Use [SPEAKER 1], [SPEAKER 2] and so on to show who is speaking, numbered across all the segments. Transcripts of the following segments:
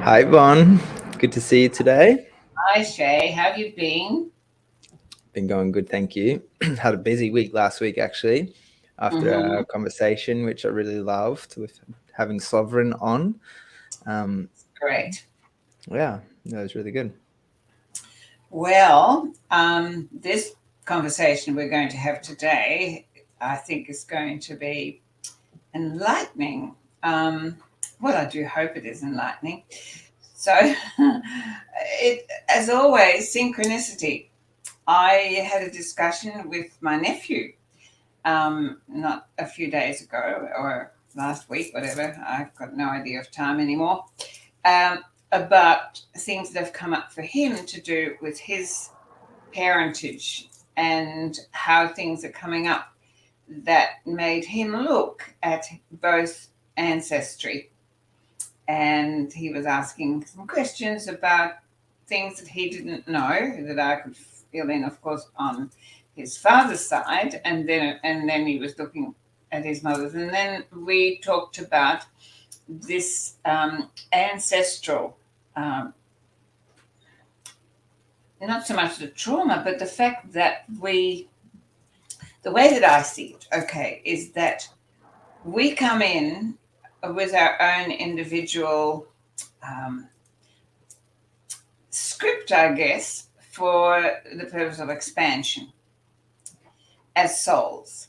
[SPEAKER 1] Hi, Vonn. Good to see you today.
[SPEAKER 2] Hi Shay, how have you been?
[SPEAKER 1] Been going good, thank you. Had a busy week last week, actually, after
[SPEAKER 2] Mm-hmm.
[SPEAKER 1] our conversation, which I really loved with having Sovereign on. Um,
[SPEAKER 2] Great.
[SPEAKER 1] yeah, that was really good.
[SPEAKER 2] This conversation we're going to have today, I think, is going to be enlightening. Well, I do hope it is enlightening. So, as always, synchronicity. I had a discussion with my nephew, not a few days ago or last week, whatever. I've got no idea of time anymore. um, about things that have come up for him to do with his parentage and how things are coming up that made him look at both ancestry. And he was asking some questions about things that he didn't know that I could fill in, of course, on his father's side, and then he was looking at his mother's, and then we talked about this ancestral, um, not so much the trauma, but the fact that the way that I see it, okay, is that we come in with our own individual um, script, I guess, for the purpose of expansion as souls.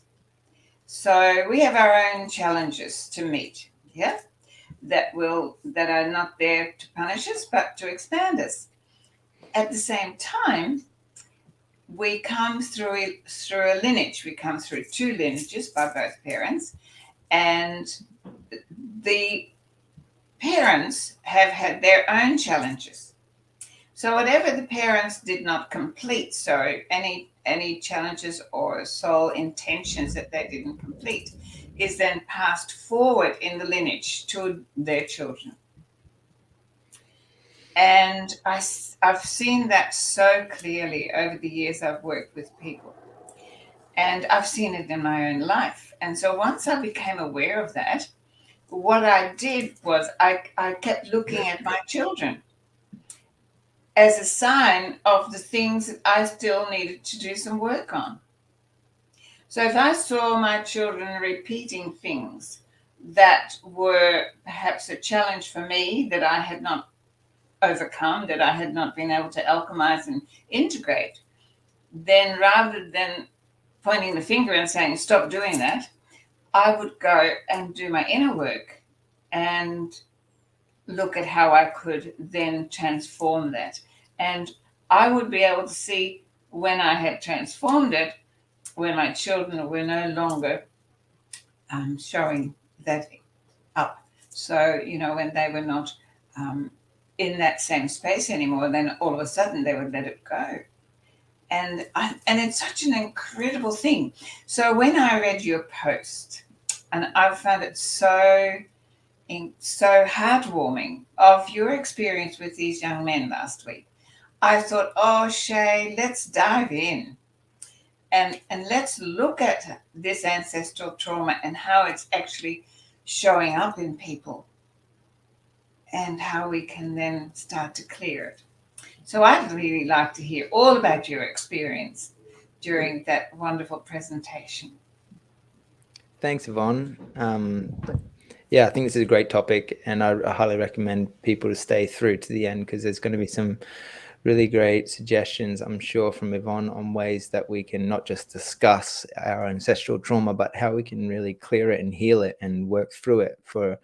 [SPEAKER 2] So we have our own challenges to meet, yeah, that are not there to punish us, but to expand us. At the same time, we come through a lineage. We come through two lineages by both parents, and the parents have had their own challenges. So whatever the parents did not complete, so any challenges or soul intentions that they didn't complete, is then passed forward in the lineage to their children. And I've seen that so clearly over the years I've worked with people. And I've seen it in my own life. And so once I became aware of that, what I did was I kept looking at my children as a sign of the things that I still needed to do some work on. So if I saw my children repeating things that were perhaps a challenge for me that I had not overcome, that I had not been able to alchemize and integrate, then rather than pointing the finger and saying, stop doing that, I would go and do my inner work and look at how I could then transform that. And I would be able to see when I had transformed it, when my children were no longer showing that up. So, when they were not um, in that same space anymore, then all of a sudden they would let it go. And it's such an incredible thing. So when I read your post, and I found it so heartwarming of your experience with these young men last week, I thought, oh Shay, let's dive in and let's look at this ancestral trauma and how it's actually showing up in people and how we can then start to clear it. So I'd really like to hear all about your experience during that wonderful presentation.
[SPEAKER 1] Thanks, Yvonne. Yeah, I think this is a great topic, and I highly recommend people to stay through to the end because there's going to be some really great suggestions, I'm sure, from Yvonne on ways that we can not just discuss our ancestral trauma, but how we can really clear it and heal it and work through it for,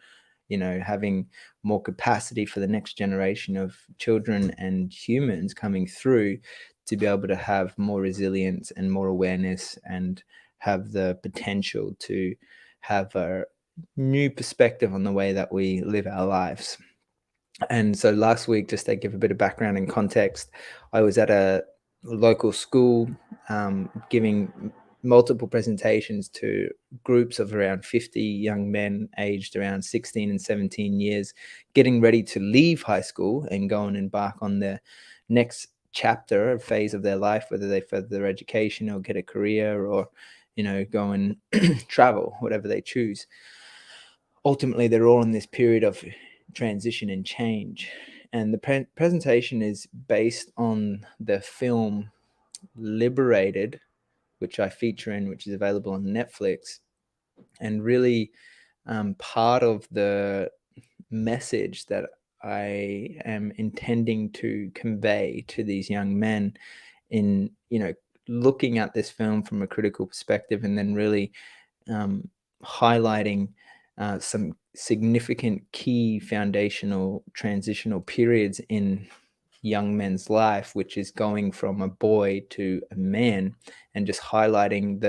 [SPEAKER 1] having more capacity for the next generation of children and humans coming through to be able to have more resilience and more awareness and have the potential to have a new perspective on the way that we live our lives. And so last week, just to give a bit of background and context, I was at a local school giving multiple presentations to groups of around 50 young men aged around 16 and 17 years, getting ready to leave high school and go and embark on the next chapter or phase of their life, whether they further their education or get a career or, go and travel, whatever they choose. Ultimately, they're all in this period of transition and change. And the presentation is based on the film Liberated, which I feature in, which is available on Netflix. And really, part of the message that I am intending to convey to these young men in, looking at this film from a critical perspective, and then really highlighting some significant key foundational transitional periods in young men's life, which is going from a boy to a man, and just highlighting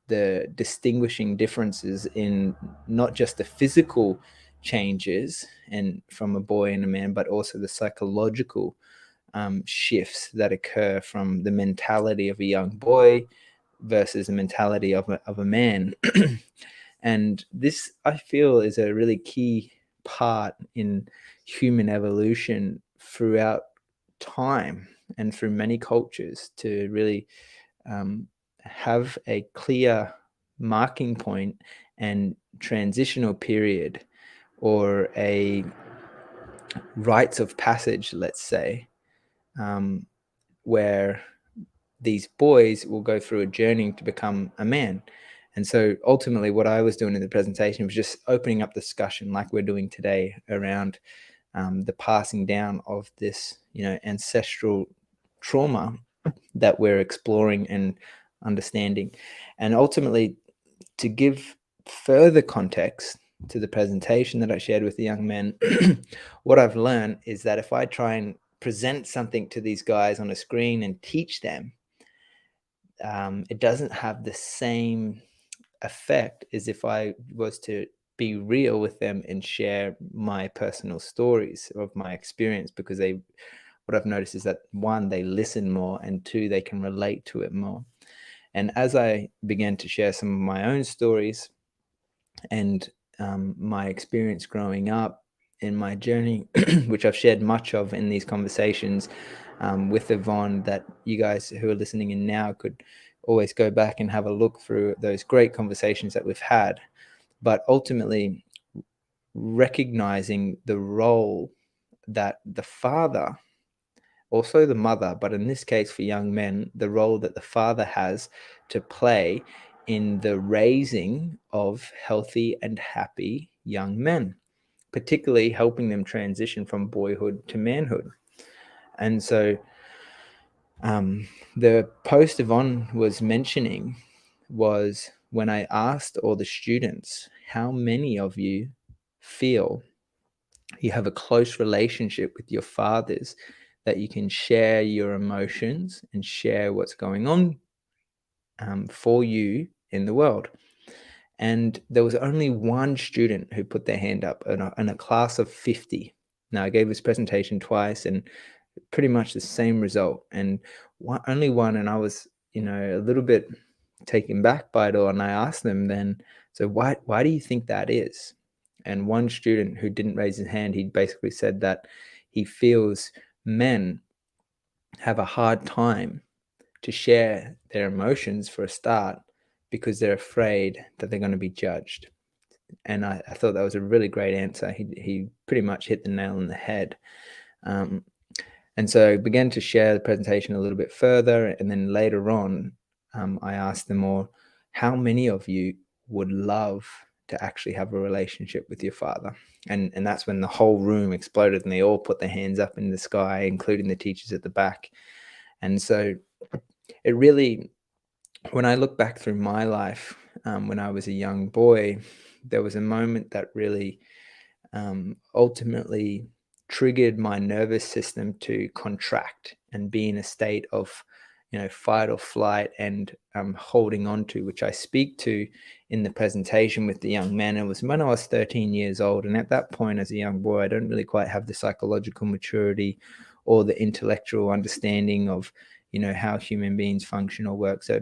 [SPEAKER 1] the distinguishing differences in not just the physical changes and from a boy and a man, but also the psychological shifts that occur from the mentality of a young boy versus the mentality of a man. And this, I feel, is a really key part in human evolution throughout time and through many cultures, to really have a clear marking point and transitional period, or a rites of passage, let's say, where these boys will go through a journey to become a man. And so ultimately what I was doing in the presentation was just opening up discussion like we're doing today around the passing down of this, ancestral trauma that we're exploring and understanding. And ultimately, to give further context to the presentation that I shared with the young men, what I've learned is that if I try and present something to these guys on a screen and teach them, it doesn't have the same effect as if I was to be real with them and share my personal stories of my experience, because what I've noticed is that, one, they listen more, and two, they can relate to it more. And as I began to share some of my own stories and my experience growing up in my journey, which I've shared much of in these conversations with Yvonne, that you guys who are listening in now could always go back and have a look through those great conversations that we've had. But ultimately, recognizing the role that the father, also the mother, but in this case for young men, the role that the father has to play in the raising of healthy and happy young men, particularly helping them transition from boyhood to manhood. And so the post Yvonne was mentioning was when I asked all the students, how many of you feel you have a close relationship with your fathers, that you can share your emotions and share what's going on for you in the world. And there was only one student who put their hand up in a class of 50. Now, I gave this presentation twice and pretty much the same result. And only one, and I was, a little bit taken back by it all. And I asked them then, so why do you think that is? And one student who didn't raise his hand, he basically said that he feels men have a hard time to share their emotions for a start, because they're afraid that they're going to be judged. And I thought that was a really great answer. He pretty much hit the nail on the head. And so I began to share the presentation a little bit further. And then later on, I asked them all, how many of you would love to actually have a relationship with your father? And that's when the whole room exploded and they all put their hands up in the sky, including the teachers at the back. And so it really, when I look back through my life, when I was a young boy, there was a moment that really ultimately triggered my nervous system to contract and be in a state of, fight or flight, and holding on to, which I speak to in the presentation with the young men. It was when I was 13 years old. And at that point, as a young boy, I don't really quite have the psychological maturity or the intellectual understanding of, how human beings function or work. So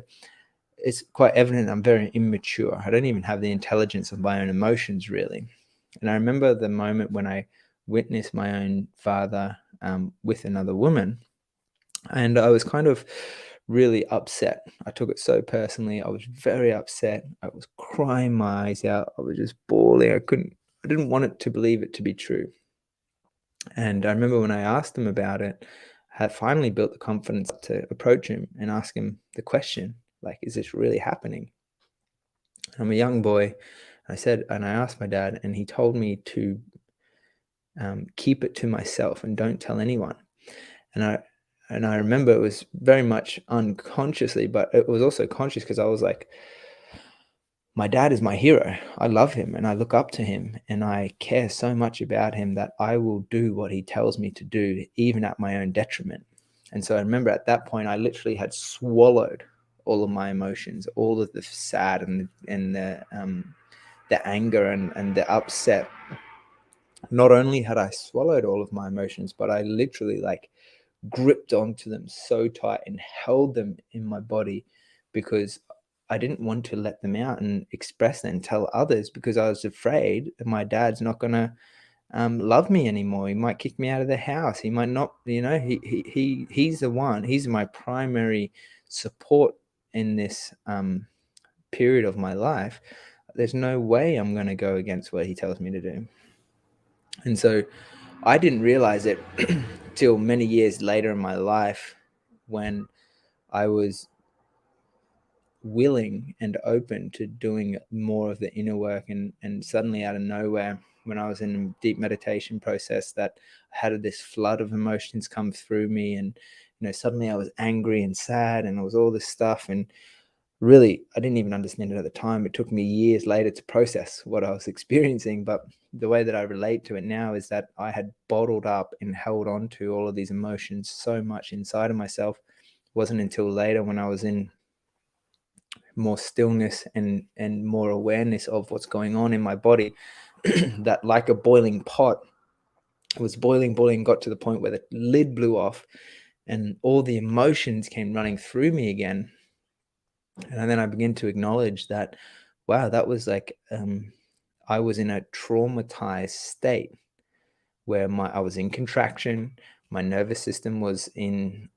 [SPEAKER 1] it's quite evident I'm very immature. I don't even have the intelligence of my own emotions, really. And I remember the moment when I witnessed my own father with another woman, and I was kind of really upset. I took it so personally. I was very upset. I was crying my eyes out. I was just bawling. I didn't want it to believe it to be true. And I remember when I asked him about it, I had finally built the confidence to approach him and ask him the question, like, is this really happening? I'm a young boy. I asked my dad, and he told me to keep it to myself and don't tell anyone. And I remember it was very much unconsciously, but it was also conscious, because I was like, my dad is my hero. I love him and I look up to him, and I care so much about him that I will do what he tells me to do, even at my own detriment. And so I remember at that point, I literally had swallowed all of my emotions, all of the sad and the anger and the upset. Not only had I swallowed all of my emotions, but I literally like gripped onto them so tight and held them in my body, because I didn't want to let them out and express them and tell others, because I was afraid that my dad's not going to love me anymore. He might kick me out of the house. He might not, he's the one, he's my primary support in this period of my life. There's no way I'm going to go against what he tells me to do. And so I didn't realize it till many years later in my life, when I was willing and open to doing more of the inner work, and suddenly out of nowhere, when I was in a deep meditation process, that I had this flood of emotions come through me, and suddenly I was angry and sad, and it was all this stuff, and really I didn't even understand it at the time. It took me years later to process what I was experiencing, but the way that I relate to it now is that I had bottled up and held on to all of these emotions so much inside of myself. It wasn't until later, when I was in more stillness and more awareness of what's going on in my body, that, like a boiling pot, it was boiling, got to the point where the lid blew off and all the emotions came running through me again. And then I began to acknowledge that, wow, that was like I was in a traumatized state, where I was in contraction. My nervous system was in,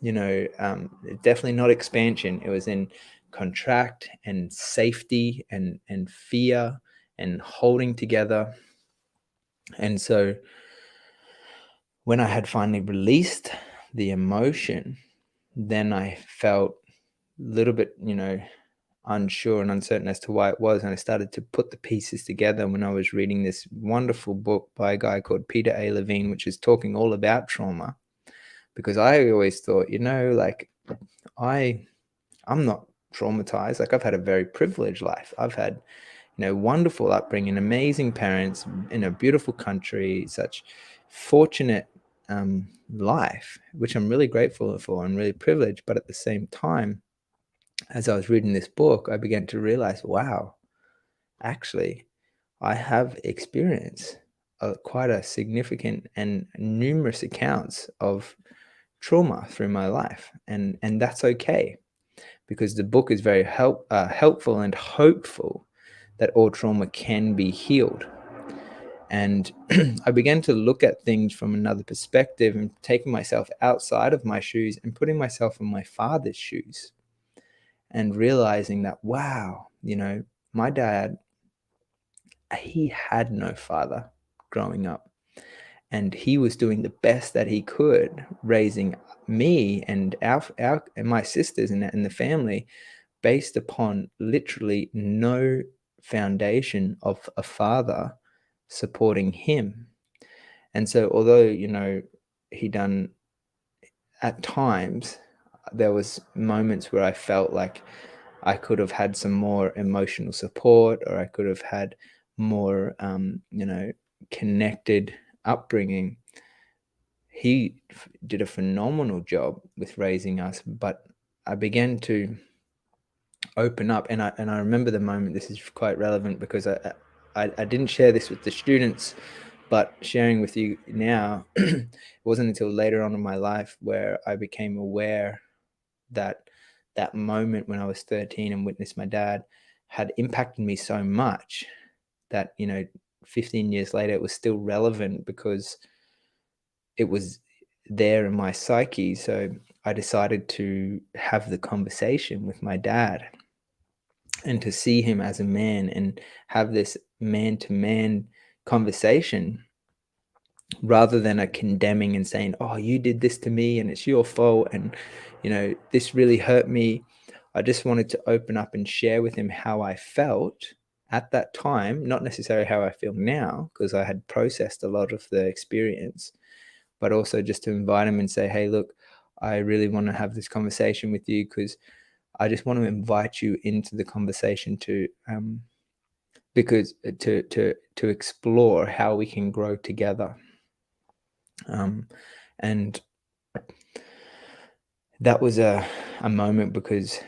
[SPEAKER 1] definitely not expansion. It was in contract and safety and fear and holding together. And so when I had finally released the emotion, then I felt a little bit, unsure and uncertain as to why it was. And I started to put the pieces together when I was reading this wonderful book by a guy called Peter A. Levine, which is talking all about trauma. Because I always thought, like, I'm not traumatized. Like, I've had a very privileged life. I've had, wonderful upbringing, amazing parents in a beautiful country, such fortunate life, which I'm really grateful for and really privileged. But at the same time, as I was reading this book, I began to realize, wow, actually, I have experienced quite a significant and numerous accounts of trauma through my life, and that's okay, because the book is very helpful and hopeful that all trauma can be healed. And I began to look at things from another perspective, and taking myself outside of my shoes and putting myself in my father's shoes, and realizing that, wow, my dad, he had no father growing up, and he was doing the best that he could, raising me and our and my sisters and the family, based upon literally no foundation of a father supporting him. And so, although he done, at times there was moments where I felt like I could have had some more emotional support, or I could have had more connected upbringing. He did a phenomenal job with raising us, but I began to open up, and I remember the moment. This is quite relevant, because I didn't share this with the students, but sharing with you now, it wasn't until later on in my life where I became aware that that moment when I was 13 and witnessed my dad had impacted me so much that 15 years later it was still relevant, because it was there in my psyche. So I decided to have the conversation with my dad, and to see him as a man and have this man-to-man conversation. rather than a condemning and saying, oh, you did this to me and it's your fault, and this really hurt me. I just wanted to open up and share with him how I felt at that time, not necessarily how I feel now, because I had processed a lot of the experience, but also just to invite him and say, hey, look, I really want to have this conversation with you, because I just want to invite you into the conversation to because to explore how we can grow together. And that was a moment, because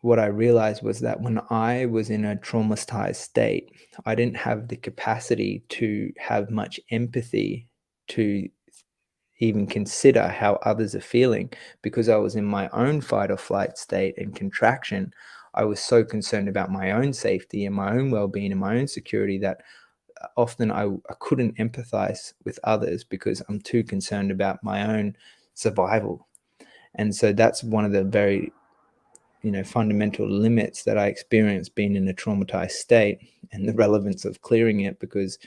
[SPEAKER 1] what I realized was that when I was in a traumatized state, I didn't have the capacity to have much empathy to even consider how others are feeling, because I was in my own fight or flight state and contraction. I was so concerned about my own safety and my own well-being and my own security that often I couldn't empathize with others, because I'm too concerned about my own survival. And so that's one of the very fundamental limits that I experienced being in a traumatized state, and the relevance of clearing it, because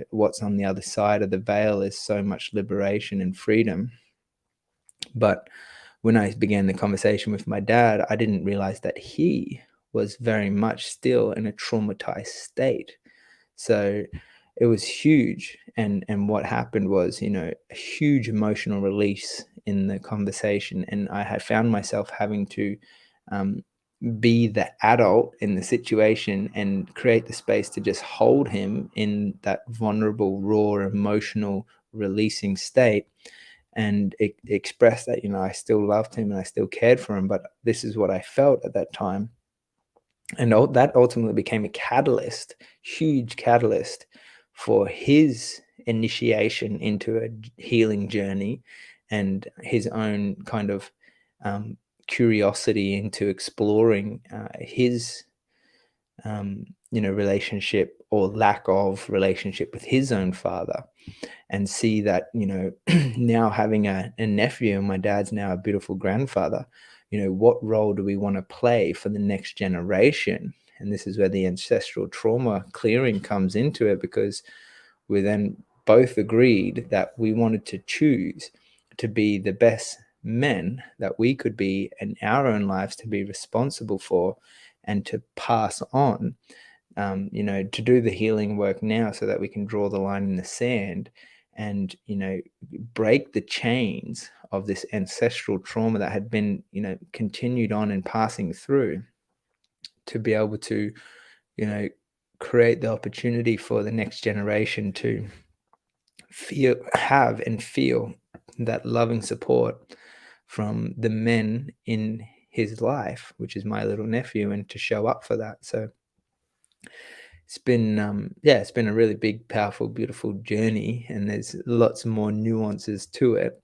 [SPEAKER 1] what's on the other side of the veil is so much liberation and freedom. But when I began the conversation with my dad, I didn't realize that he was very much still in a traumatized state. So it was huge. And what happened was, a huge emotional release in the conversation. And I had found myself having to be the adult in the situation and create the space to just hold him in that vulnerable, raw, emotional, releasing state, and express that, I still loved him and I still cared for him, but this is what I felt at that time. And that ultimately became a catalyst, huge catalyst, for his initiation into a healing journey, and his own kind of curiosity into exploring his relationship or lack of relationship with his own father, and see that now having a nephew, and my dad's now a beautiful grandfather, what role do we want to play for the next generation? And this is where the ancestral trauma clearing comes into it, because we then both agreed that we wanted to choose to be the best men that we could be in our own lives, to be responsible for, and to pass on, to do the healing work now, so that we can draw the line in the sand and, break the chains of this ancestral trauma that had been, continued on and passing through, to be able to, create the opportunity for the next generation to have and feel that loving support from the men in his life, which is my little nephew, and to show up for that. So it's been it's been a really big, powerful, beautiful journey, and there's lots more nuances to it.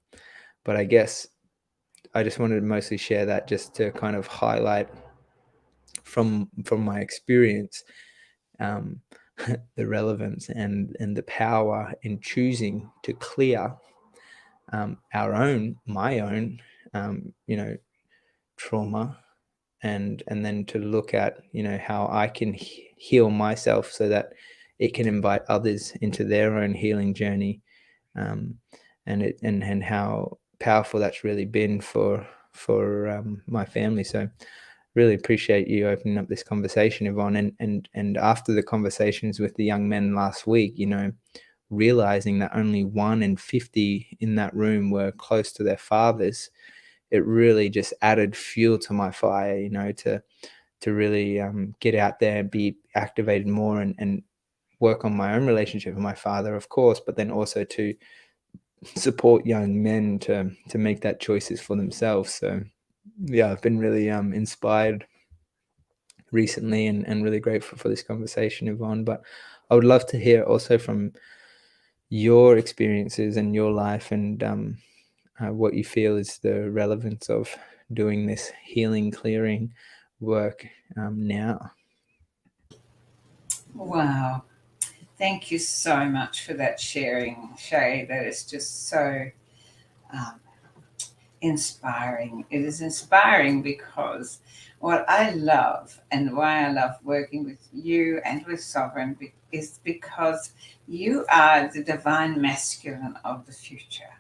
[SPEAKER 1] But I guess I just wanted to mostly share that, just to kind of highlight from my experience, um, the relevance and the power in choosing to clear my own trauma, and then to look at how I can heal myself, so that it can invite others into their own healing journey, and how powerful that's really been for my family. So really appreciate you opening up this conversation, Yvonne. And after the conversations with the young men last week, realizing that only 1 in 50 in that room were close to their fathers, it really just added fuel to my fire, to really get out there and be activated more, and work on my own relationship with my father, of course, but then also to support young men to make that choices for themselves. So yeah, I've been really inspired recently, and really grateful for this conversation, Yvonne. But I would love to hear also from your experiences and your life, and what you feel is the relevance of doing this healing, clearing work now.
[SPEAKER 2] Wow. Thank you so much for that sharing, Shay. That is just so inspiring. It is inspiring because what I love and why I love working with you and with Sovereign is because you are the divine masculine of the future.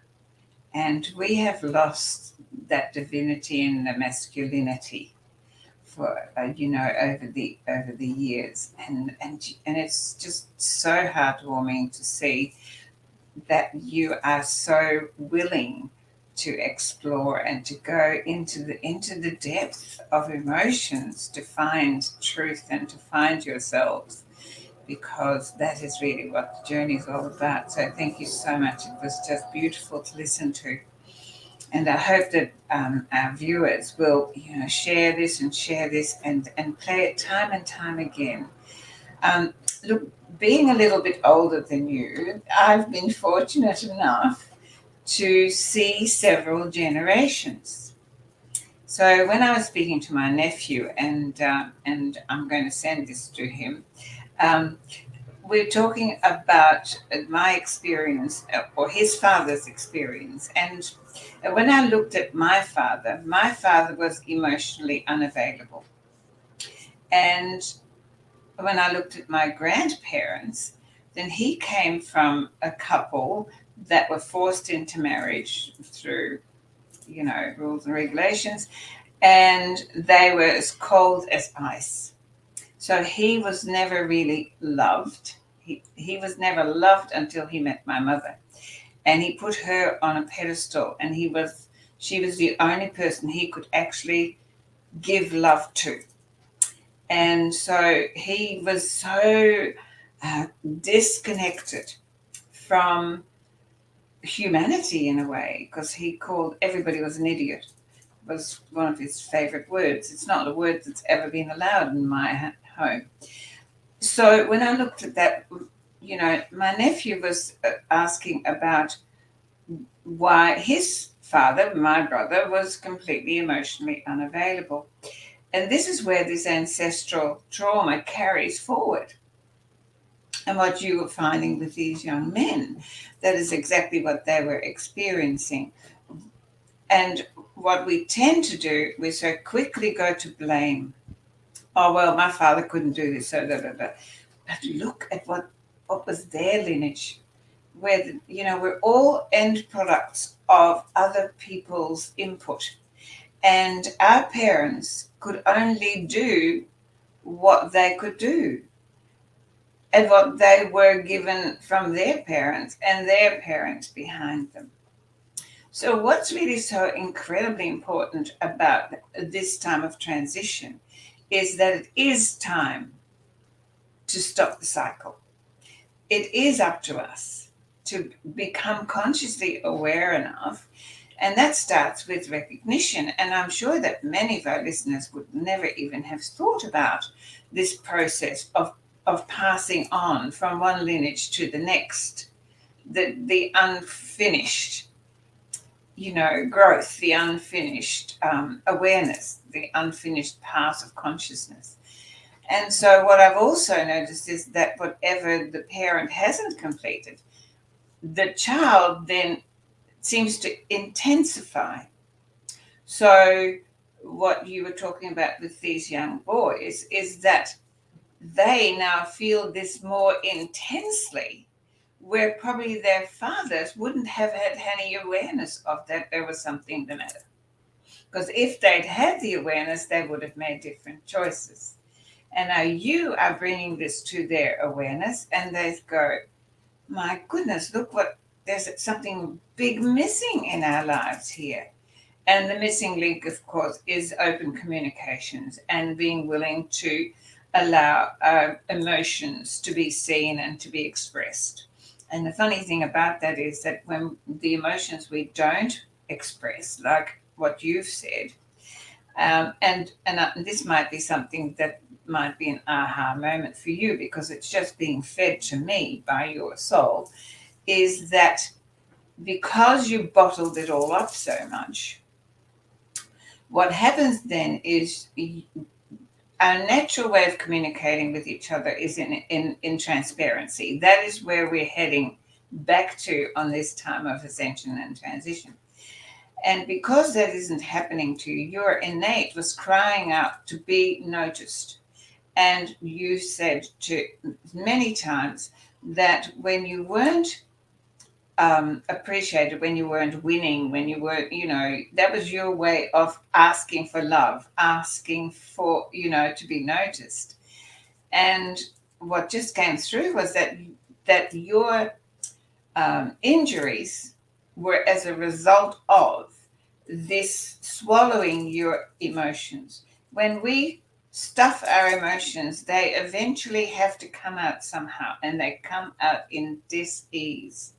[SPEAKER 2] And we have lost that divinity and the masculinity for over the years, and it's just so heartwarming to see that you are so willing to explore and to go into the depth of emotions to find truth and to find yourselves, because that is really what the journey is all about. So thank you so much. It was just beautiful to listen to. And I hope that our viewers will, share this and play it time and time again. Look, being a little bit older than you, I've been fortunate enough to see several generations. So when I was speaking to my nephew, and I'm going to send this to him, um, we're talking about my experience or his father's experience. And when I looked at my father was emotionally unavailable. And when I looked at my grandparents, then he came from a couple that were forced into marriage through, rules and regulations, and they were as cold as ice. So he was never really loved. He was never loved until he met my mother. And he put her on a pedestal, and she was the only person he could actually give love to. And so he was so disconnected from humanity in a way, because he called everybody was an idiot. It was one of his favorite words. It's not a word that's ever been allowed in my home. So when I looked at that, my nephew was asking about why his father, my brother, was completely emotionally unavailable. And this is where this ancestral trauma carries forward. And what you were finding with these young men, that is exactly what they were experiencing. And what we tend to do, we so quickly go to blame. Oh, well, my father couldn't do this, so da, da, da. But look at what was their lineage, where, we're all end products of other people's input. And our parents could only do what they could do and what they were given from their parents and their parents behind them. So what's really so incredibly important about this time of transition is that it is time to stop the cycle. It is up to us to become consciously aware enough, and that starts with recognition. And I'm sure that many of our listeners would never even have thought about this process of passing on from one lineage to the next, the unfinished, growth, the unfinished awareness, the unfinished path of consciousness. And so what I've also noticed is that whatever the parent hasn't completed, the child then seems to intensify. So what you were talking about with these young boys is that they now feel this more intensely, where probably their fathers wouldn't have had any awareness of that there was something the matter. Because if they'd had the awareness, they would have made different choices. And now you are bringing this to their awareness, and they go, my goodness, look what, there's something big missing in our lives here. And the missing link, of course, is open communications and being willing to allow emotions to be seen and to be expressed. And the funny thing about that is that when the emotions we don't express, like what you've said, and this might be something that might be an aha moment for you, because it's just being fed to me by your soul, is that because you bottled it all up so much, what happens then is our natural way of communicating with each other is in transparency. That is where we're heading back to on this time of ascension and transition. And because that isn't happening to you, your innate was crying out to be noticed. And you said to many times that when you weren't appreciated, when you weren't winning, when you weren't, that was your way of asking for love, asking for, to be noticed. And what just came through was that your injuries were as a result of this swallowing your emotions. When we stuff our emotions, they eventually have to come out somehow, and they come out in dis-ease.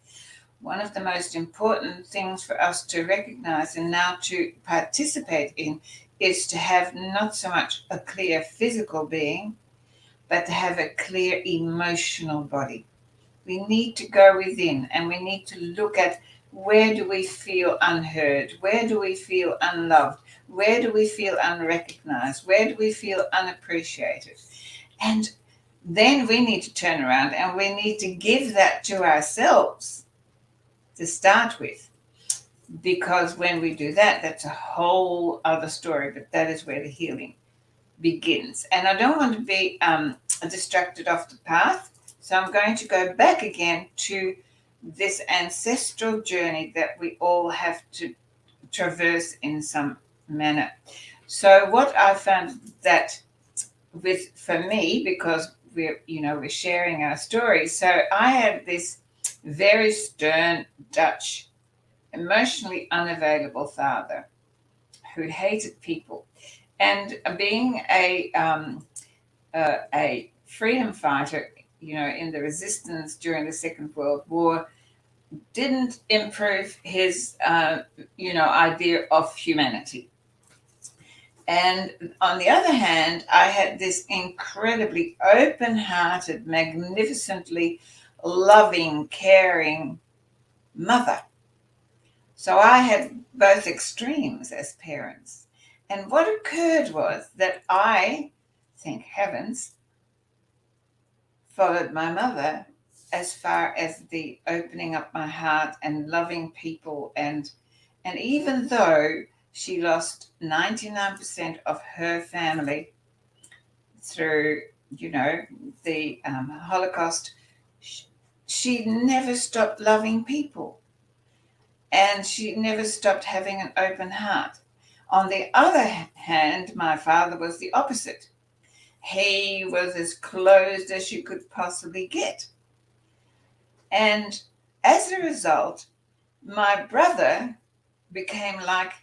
[SPEAKER 2] One of the most important things for us to recognize and now to participate in is to have not so much a clear physical being, but to have a clear emotional body. We need to go within and we need to look at, where do we feel unheard? Where do we feel unloved? Where do we feel unrecognized? Where do we feel unappreciated? And then we need to turn around and we need to give that to ourselves to start with. Because when we do that, that's a whole other story, but that is where the healing begins. And I don't want to be distracted off the path. So I'm going to go back again to this ancestral journey that we all have to traverse in some manner. So what I found that for me, because we're sharing our stories. So I had this very stern Dutch, emotionally unavailable father who hated people. And being a freedom fighter, in the resistance during the Second World War, didn't improve his, idea of humanity. And on the other hand, I had this incredibly open-hearted, magnificently loving, caring mother. So I had both extremes as parents. And what occurred was that I, thank heavens, followed my mother as far as the opening up my heart and loving people. And even though she lost 99% of her family through, the Holocaust, she never stopped loving people. And she never stopped having an open heart. On the other hand, my father was the opposite. He was as closed as you could possibly get. And as a result, my brother became like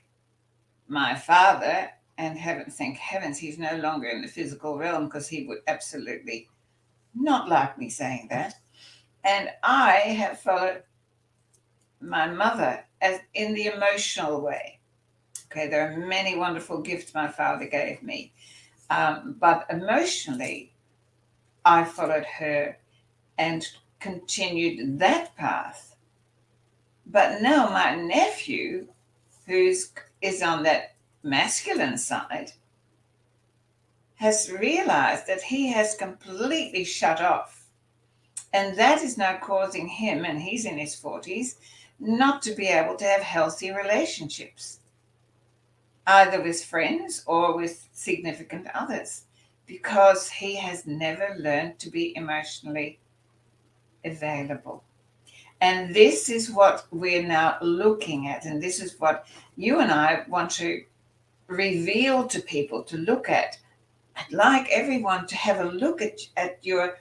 [SPEAKER 2] my father, and thank heavens he's no longer in the physical realm, because he would absolutely not like me saying that. And I have followed my mother as in the emotional way. Okay, there are many wonderful gifts my father gave me. But emotionally, I followed her and continued that path. But now my nephew, is on that masculine side, has realized that he has completely shut off. And that is now causing him, and he's in his 40s, not to be able to have healthy relationships, either with friends or with significant others, because he has never learned to be emotionally available. And this is what we're now looking at, and this is what you and I want to reveal to people to look at. I'd like everyone to have a look at your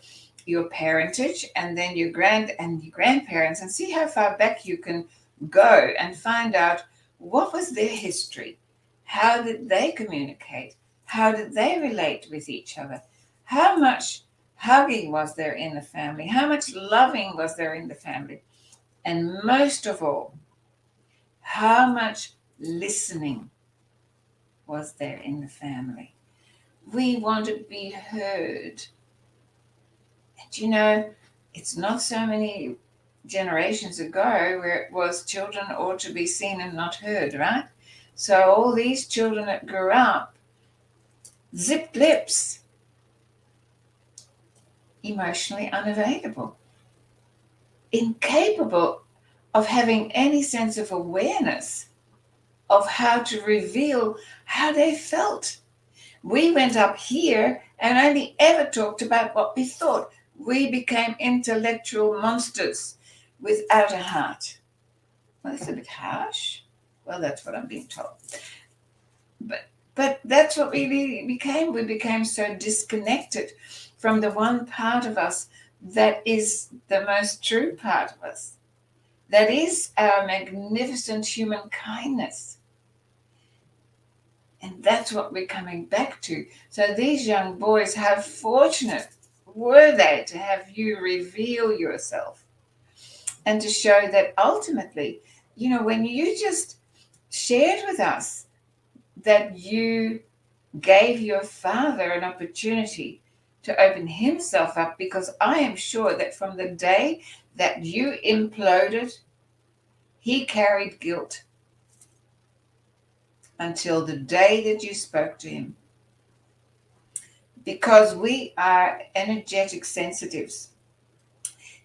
[SPEAKER 2] parentage, and then your grandparents, and see how far back you can go and find out, what was their history? How did they communicate? How did they relate with each other? How much hugging was there in the family? How much loving was there in the family? And most of all, how much listening was there in the family? We want to be heard. And it's not so many generations ago where it was children ought to be seen and not heard, right? So all these children that grew up, zipped lips, emotionally unavailable, incapable of having any sense of awareness of how to reveal how they felt. We went up here and only ever talked about what we thought. We became intellectual monsters without a heart. Well, that's a bit harsh. Well, that's what I'm being told. But that's what we really became. We became so disconnected from the one part of us that is the most true part of us. That is our magnificent human kindness. And that's what we're coming back to. So these young boys, how fortunate were they to have you reveal yourself and to show that ultimately, when you just shared with us that you gave your father an opportunity to open himself up, because I am sure that from the day that you imploded, he carried guilt until the day that you spoke to him. Because we are energetic sensitives,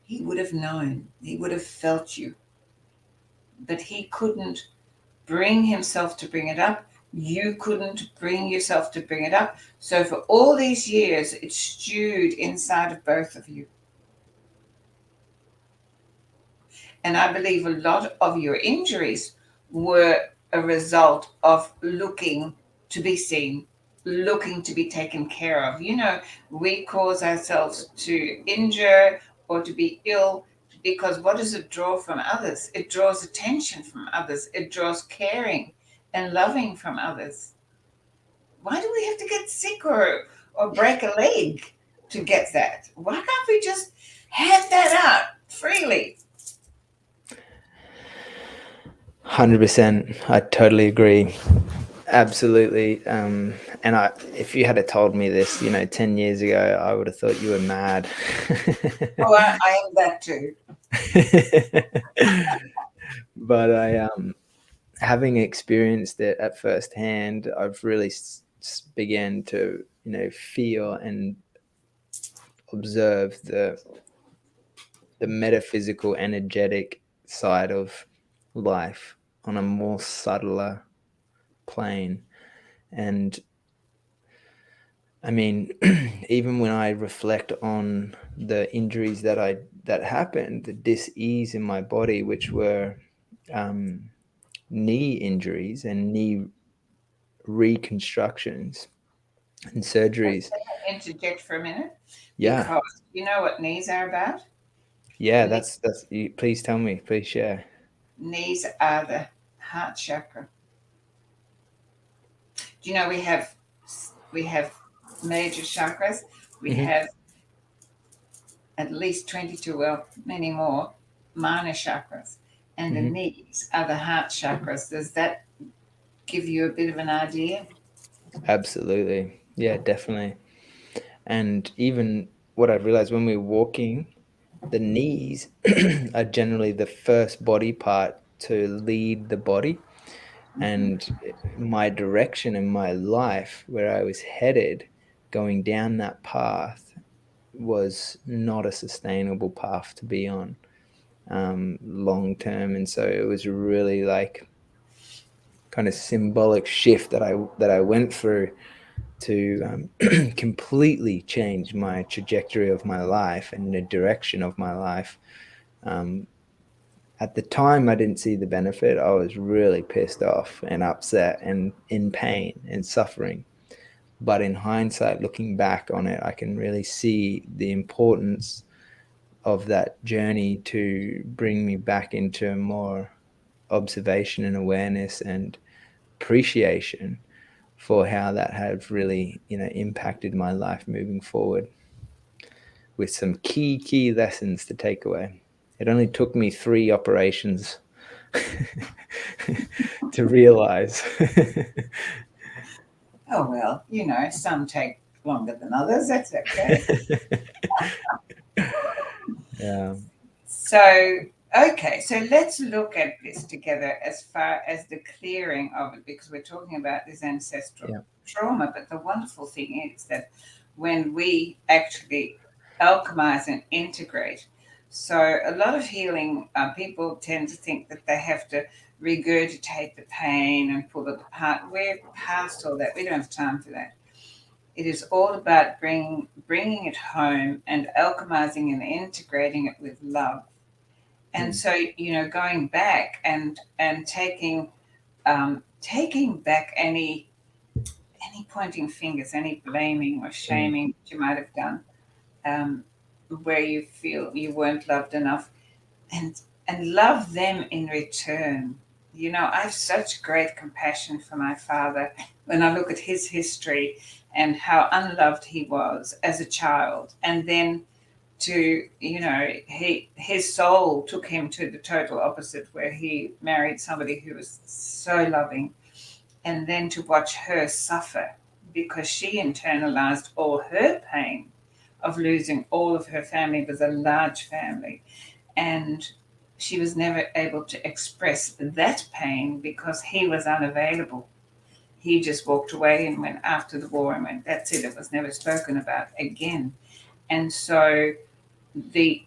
[SPEAKER 2] he would have known, he would have felt you, but he couldn't bring himself to bring it up. You couldn't bring yourself to bring it up. So for all these years, it stewed inside of both of you. And I believe a lot of your injuries were a result of looking to be seen, looking to be taken care of. We cause ourselves to injure or to be ill because what does it draw from others? It draws attention from others. It draws caring and loving from others. Why do we have to get sick or break a leg to get that? Why can't we just have that out freely?
[SPEAKER 1] 100%. I totally agree. Absolutely. And if you had told me this, 10 years ago, I would have thought you were mad.
[SPEAKER 2] Oh, I am that too.
[SPEAKER 1] But having experienced it at first hand, I've really began to, feel and observe the metaphysical, energetic side of life on a more subtler plane. And I mean, even when I reflect on the injuries that happened, the dis-ease in my body, which were knee injuries and knee reconstructions and surgeries.
[SPEAKER 2] Can I interject for a minute?
[SPEAKER 1] Yeah,
[SPEAKER 2] Because you know what knees are about?
[SPEAKER 1] yeah. That's. Please tell me. Please share.
[SPEAKER 2] Knees are the heart chakra. Do you know we have major chakras? We
[SPEAKER 1] Mm-hmm.
[SPEAKER 2] have at least 22, well, many more minor chakras. And the
[SPEAKER 1] Mm-hmm.
[SPEAKER 2] knees are the heart chakras. Does that give you a bit of an idea?
[SPEAKER 1] Absolutely. Yeah, definitely. And even what I've realized when we're walking, the knees are generally the first body part to lead the body.
[SPEAKER 2] Mm-hmm.
[SPEAKER 1] And my direction in my life, where I was headed, going down that path, was not a sustainable path to be on long term. And so it was really like kind of symbolic shift that I went through to completely change my trajectory of my life and the direction of my life. Um, at the time, I didn't see the benefit. I was really pissed off and upset and in pain and suffering. But in hindsight, looking back on it, I can really see the importance of that journey to bring me back into more observation and awareness and appreciation for how that has really, impacted my life moving forward, with some key lessons to take away. It only took me 3 operations to realize.
[SPEAKER 2] Oh, well, some take longer than others. That's okay.
[SPEAKER 1] Yeah.
[SPEAKER 2] So, okay, so let's look at this together as far as the clearing of it, because we're talking about this ancestral
[SPEAKER 1] Yeah.
[SPEAKER 2] trauma. But the wonderful thing is that when we actually alchemize and integrate, So a lot of healing, people tend to think that they have to regurgitate the pain and pull it apart. We're past all that. We don't have time for that. It is all about bringing it home and alchemizing and integrating it with love. And so, going back and taking back any pointing fingers, any blaming or shaming that you might have done, um, where you feel you weren't loved enough, and love them in return. I have such great compassion for my father when I look at his history and how unloved he was as a child, and then to his soul took him to the total opposite, where he married somebody who was so loving, and then to watch her suffer because she internalized all her pain of losing all of her family. It was a large family, and she was never able to express that pain because he was unavailable. He just walked away and went after the war and went, that's it, it was never spoken about again. And so the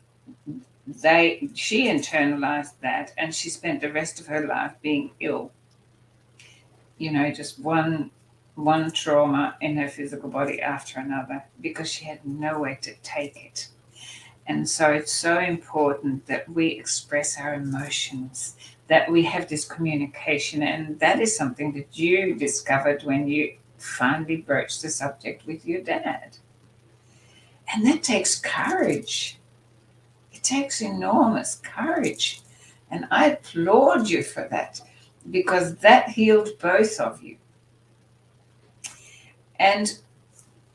[SPEAKER 2] she internalized that, and she spent the rest of her life being ill. Just one trauma in her physical body after another because she had nowhere to take it. And so it's so important that we express our emotions, that we have this communication. And that is something that you discovered when you finally broached the subject with your dad. And that takes courage. It takes enormous courage. And I applaud you for that, because that healed both of you. And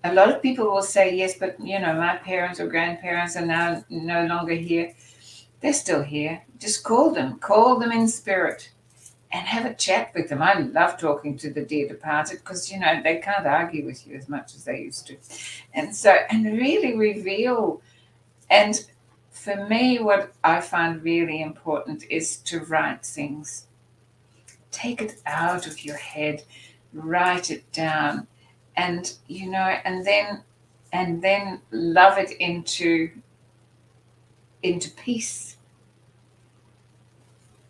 [SPEAKER 2] a lot of people will say, yes, but my parents or grandparents are now no longer here. They're still here. Just call them in spirit and have a chat with them. I love talking to the dear departed because, they can't argue with you as much as they used to. And really reveal. And for me, what I find really important is to write things. Take it out of your head, write it down, and then love it into peace,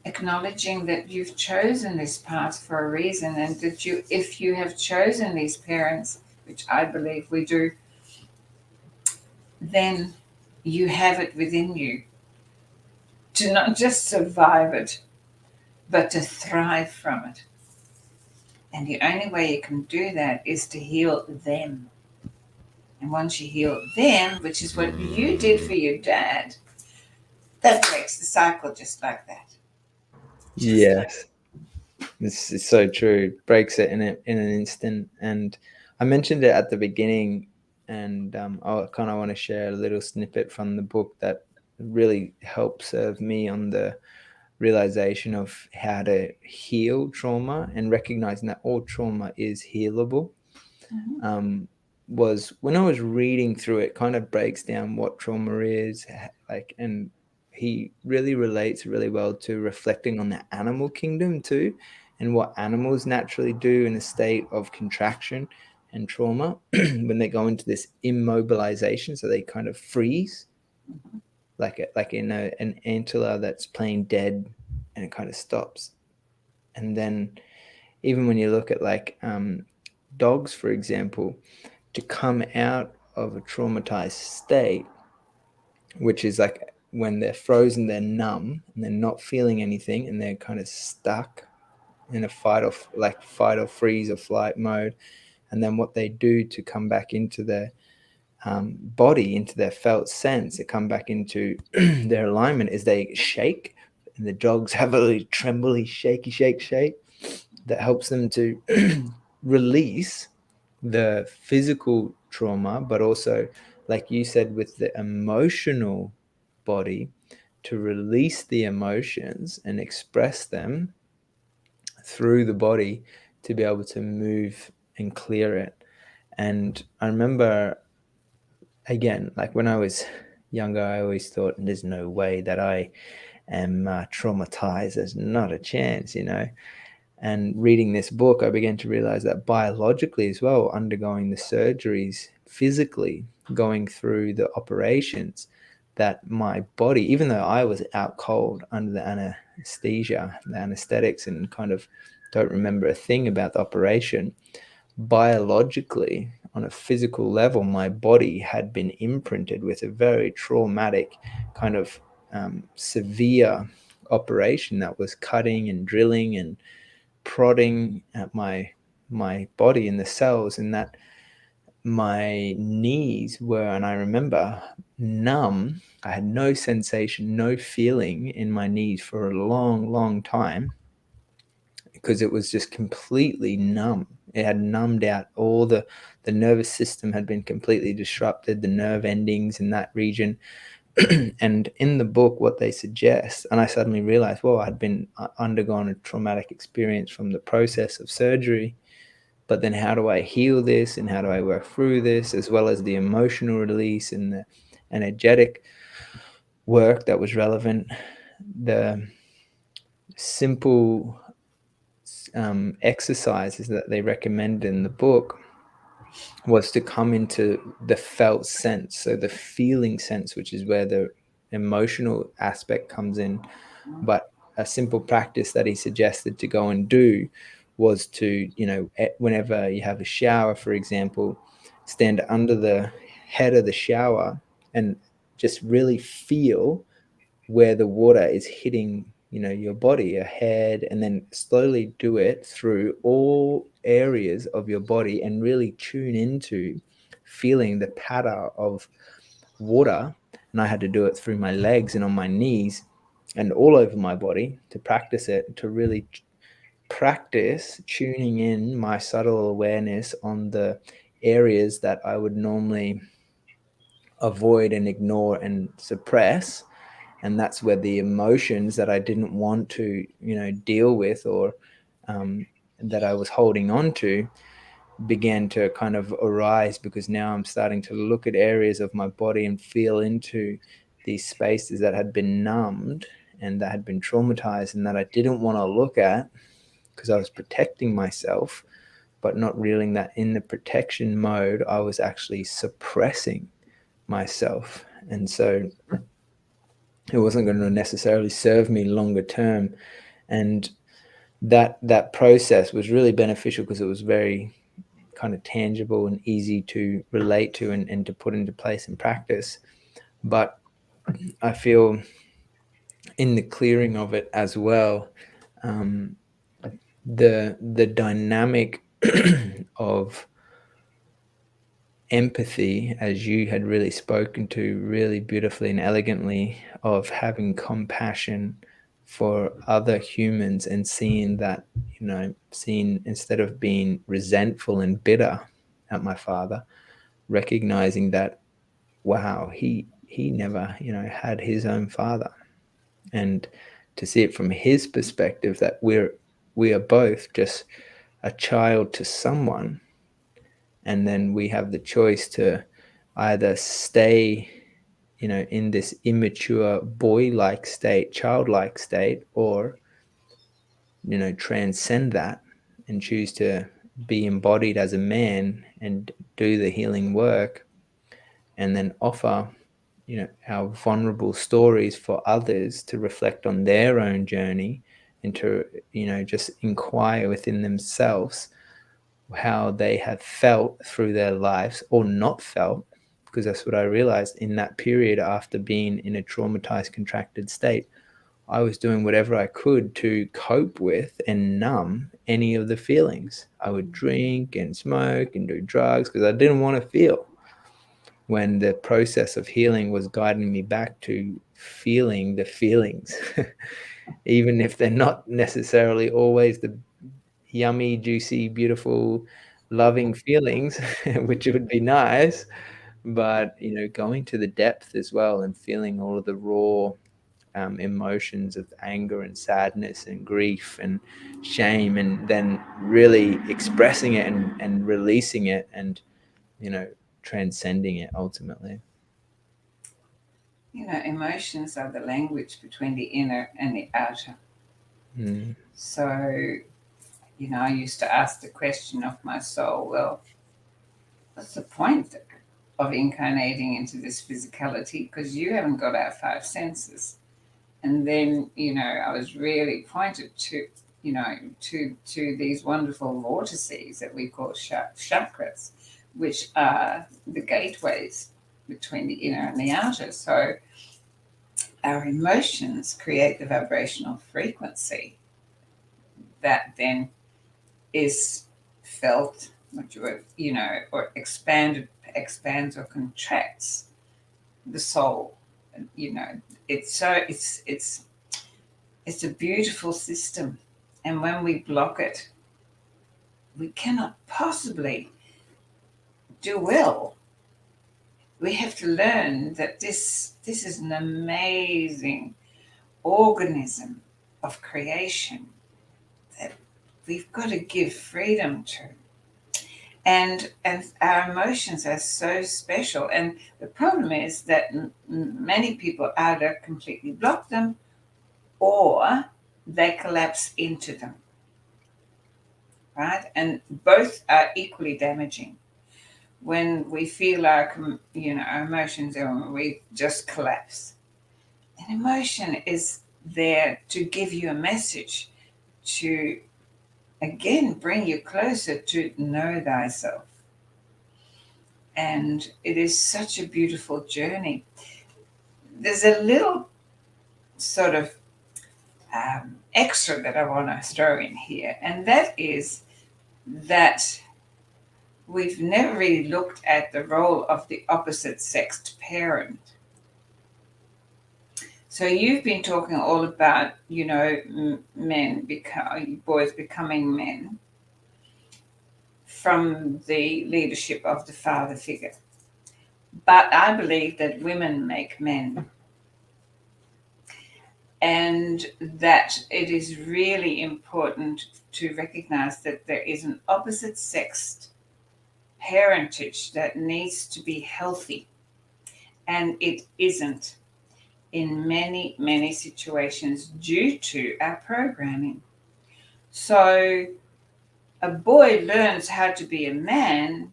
[SPEAKER 2] acknowledging that you've chosen this path for a reason, and that if you have chosen these parents, which I believe we do, then you have it within you to not just survive it, but to thrive from it. And the only way you can do that is to heal them. And once you heal them, which is what you did for your dad, that breaks the cycle just like that.
[SPEAKER 1] Yes, it's so true. Breaks it in an instant. And I mentioned it at the beginning, and I kind of want to share a little snippet from the book that really helped serve me on the realization of how to heal trauma and recognizing that all trauma is healable. Was when I was reading through it, kind of breaks down what trauma is, like, and he really relates really well to reflecting on the animal kingdom too, and what animals naturally do in a state of contraction and trauma when they go into this immobilization, so they kind of freeze, like in an antler that's playing dead, and it kind of stops. And then even when you look at dogs, for example, to come out of a traumatized state, which is like when they're frozen, they're numb and they're not feeling anything, and they're kind of stuck in a fight or freeze or flight mode. And then what they do to come back into their body, into their felt sense, to come back into their alignment, is they shake. And the dogs have a really trembly, shaky shake that helps them to release the physical trauma, but also, like you said, with the emotional body, to release the emotions and express them through the body to be able to move and clear it. And I remember, again, like when I was younger, I always thought there's no way that I am traumatized. There's not a chance, And reading this book, I began to realize that biologically as well, undergoing the surgeries, physically going through the operations, that my body, even though I was out cold under the anesthesia, the anesthetics, and kind of don't remember a thing about the operation, biologically, on a physical level, my body had been imprinted with a very traumatic kind of severe operation that was cutting and drilling and prodding at my body in the cells, and that my knees were, and I remember, numb. I had no sensation, no feeling in my knees for a long, long time because it was just completely numb. It had numbed out all the nervous system had been completely disrupted, the nerve endings in that region. And in the book, what they suggest, and I suddenly realized, well, I'd been undergone a traumatic experience from the process of surgery. But then how do I heal this, and how do I work through this, as well as the emotional release and the energetic work that was relevant? The simple exercises that they recommend in the book was to come into the felt sense, so the feeling sense, which is where the emotional aspect comes in. But a simple practice that he suggested to go and do was to, whenever you have a shower, for example, stand under the head of the shower and just really feel where the water is hitting, your body, your head, and then slowly do it through all areas of your body and really tune into feeling the patter of water. And I had to do it through my legs and on my knees and all over my body to practice it, to really practice tuning in my subtle awareness on the areas that I would normally avoid and ignore and suppress. And that's where the emotions that I didn't want to, deal with, or that I was holding on to, began to kind of arise, because now I'm starting to look at areas of my body and feel into these spaces that had been numbed and that had been traumatized and that I didn't want to look at because I was protecting myself, but not realizing that in the protection mode, I was actually suppressing myself. And so it wasn't going to necessarily serve me longer term. And that process was really beneficial because it was very kind of tangible and easy to relate to and to put into place in practice. But I feel in the clearing of it as well, the dynamic of empathy, as you had really spoken to really beautifully and elegantly, of having compassion for other humans and seeing that, seeing, instead of being resentful and bitter at my father, recognizing that, wow, he never, had his own father. And to see it from his perspective, that we are both just a child to someone, and then we have the choice to either stay, in this immature boy-like state, childlike state, or, transcend that and choose to be embodied as a man and do the healing work, and then offer, our vulnerable stories for others to reflect on their own journey, and to, just inquire within themselves how they have felt through their lives or not felt. Because that's what I realized in that period, after being in a traumatized, contracted state, I was doing whatever I could to cope with and numb any of the feelings. I would drink and smoke and do drugs because I didn't want to feel, when the process of healing was guiding me back to feeling the feelings, even if they're not necessarily always the yummy, juicy, beautiful, loving feelings, which would be nice. But, going to the depth as well and feeling all of the raw emotions of anger and sadness and grief and shame, and then really expressing it and releasing it and, transcending it ultimately.
[SPEAKER 2] Emotions are the language between the inner and the outer. So, I used to ask the question of my soul, well, what's the point of incarnating into this physicality, because you haven't got our five senses. And then, I was really pointed to, to these wonderful vortices that we call chakras, which are the gateways between the inner and the outer. So our emotions create the vibrational frequency that then is felt, or expands or contracts the soul. It's a beautiful system, and when we block it, we cannot possibly do well. We have to learn that this is an amazing organism of creation that we've got to give freedom to. And our emotions are so special. And the problem is that many people either completely block them or they collapse into them, right? And both are equally damaging. When we feel our emotions, and we just collapse. An emotion is there to give you a message, to again bring you closer to know thyself. And it is such a beautiful journey. There's a little sort of extra that I want to throw in here, and that is that we've never really looked at the role of the opposite sexed parent. So you've been talking all about, boys becoming men from the leadership of the father figure. But I believe that women make men. And that it is really important to recognize that there is an opposite sexed parentage that needs to be healthy. And it isn't in many, many situations due to our programming. So a boy learns how to be a man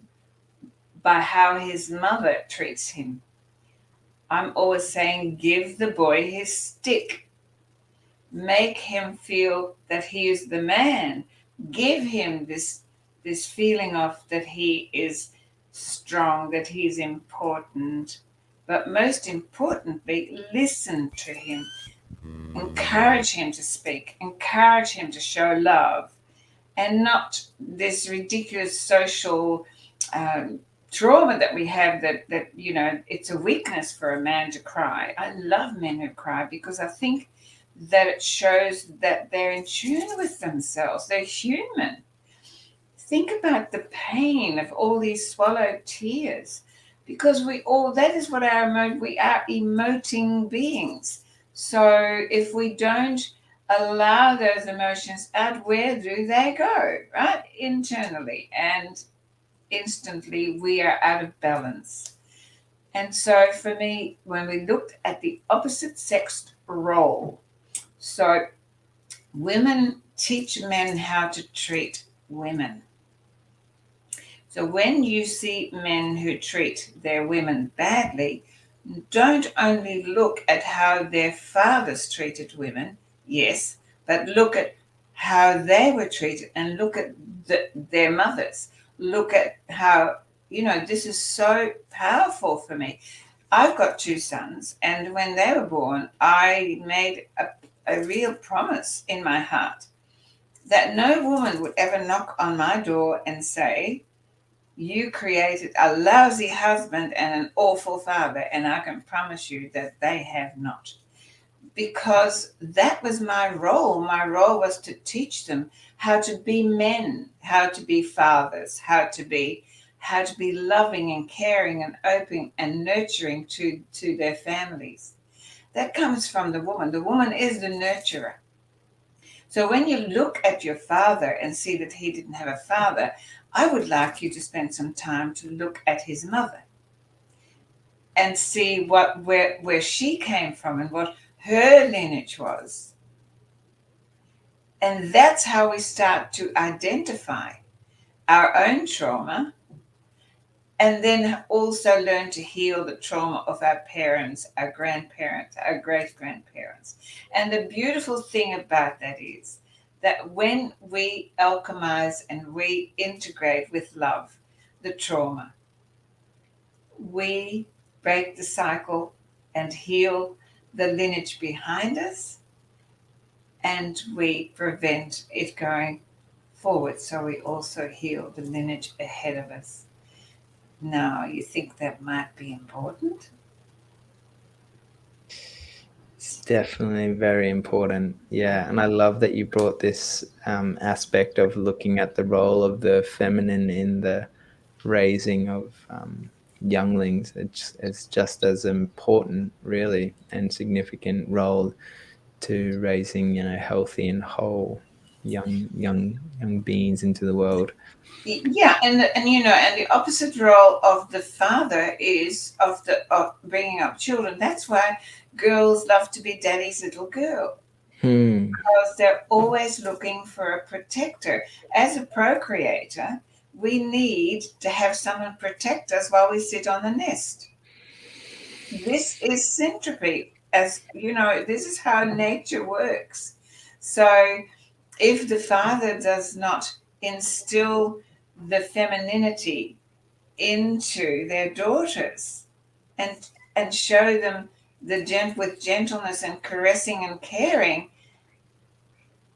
[SPEAKER 2] by how his mother treats him. I'm always saying, give the boy his stick. Make him feel that he is the man. Give him this feeling of that he is strong, that he is important. But most importantly, listen to him. Encourage him to speak. Encourage him to show love. And not this ridiculous social trauma that we have that it's a weakness for a man to cry. I love men who cry because I think that it shows that they're in tune with themselves. They're human. Think about the pain of all these swallowed tears, because we are emoting beings. So if we don't allow those emotions out, where do they go? Right? Internally, and instantly we are out of balance. And so for me, when we looked at the opposite sex role, so women teach men how to treat women. So when you see men who treat their women badly, don't only look at how their fathers treated women, yes, but look at how they were treated and look at their mothers. Look at how, this is so powerful for me. I've got two sons, and when they were born, I made a real promise in my heart that no woman would ever knock on my door and say, you created a lousy husband and an awful father, and I can promise you that they have not. Because that was my role. My role was to teach them how to be men, how to be fathers, how to be loving and caring and open and nurturing to their families. That comes from the woman. The woman is the nurturer. So when you look at your father and see that he didn't have a father, I would like you to spend some time to look at his mother and see where she came from and what her lineage was. And that's how we start to identify our own trauma And then also learn to heal the trauma of our parents, our grandparents, our great-grandparents. And the beautiful thing about that is that when we alchemize and reintegrate with love the trauma, we break the cycle and heal the lineage behind us, and we prevent it going forward. So we also heal the lineage ahead of us. Now, you think that might be important?
[SPEAKER 1] It's definitely very important. Yeah. And I love that you brought this aspect of looking at the role of the feminine in the raising of younglings. It's just as important, really, and significant role to raising, healthy and whole young beings into the world.
[SPEAKER 2] Yeah, and the opposite role of the father is of bringing up children. That's why girls love to be daddy's little girl,
[SPEAKER 1] Hmm.
[SPEAKER 2] because they're always looking for a protector. As a procreator, we need to have someone protect us while we sit on the nest. This is syntropy, as you know. This is how nature works. So if the father does not instill the femininity into their daughters and show them with gentleness and caressing and caring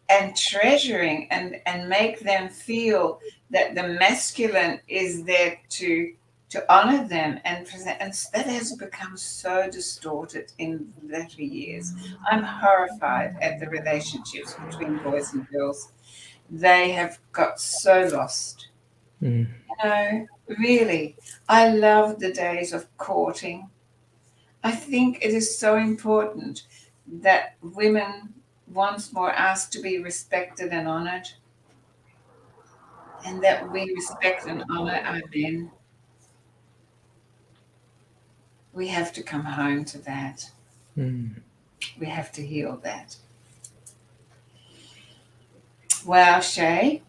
[SPEAKER 2] and treasuring, and make them feel that the masculine is there to honor them and present, and that has become so distorted in latter years. I'm horrified at the relationships between boys and girls. They have got so lost.
[SPEAKER 1] Mm.
[SPEAKER 2] No, really. I love the days of courting. I think it is so important that women once more ask to be respected and honored, and that we respect and honor our men. We have to come home to that.
[SPEAKER 1] Mm.
[SPEAKER 2] We have to heal that. Wow, Shay,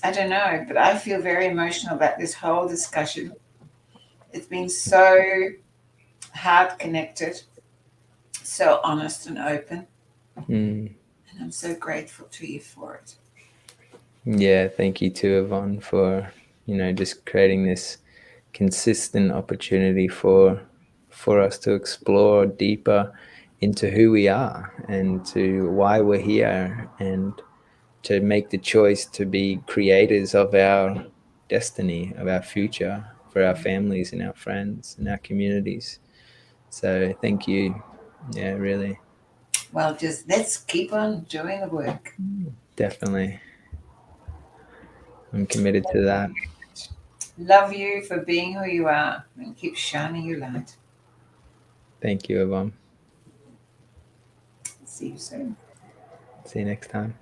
[SPEAKER 2] I don't know, but I feel very emotional about this whole discussion. It's been so heart connected, so honest and open,
[SPEAKER 1] Mm.
[SPEAKER 2] and I'm so grateful to you for it.
[SPEAKER 1] Yeah, thank you to Yvonne for, just creating this consistent opportunity for us to explore deeper into who we are and to why we're here, and to make the choice to be creators of our destiny, of our future, for our families and our friends and our communities. So thank you. Yeah, really.
[SPEAKER 2] Well, just let's keep on doing the work.
[SPEAKER 1] Definitely. I'm committed to that.
[SPEAKER 2] Love you for being who you are, and keep shining your light.
[SPEAKER 1] Thank you, Yvonne.
[SPEAKER 2] See you soon.
[SPEAKER 1] See you next time.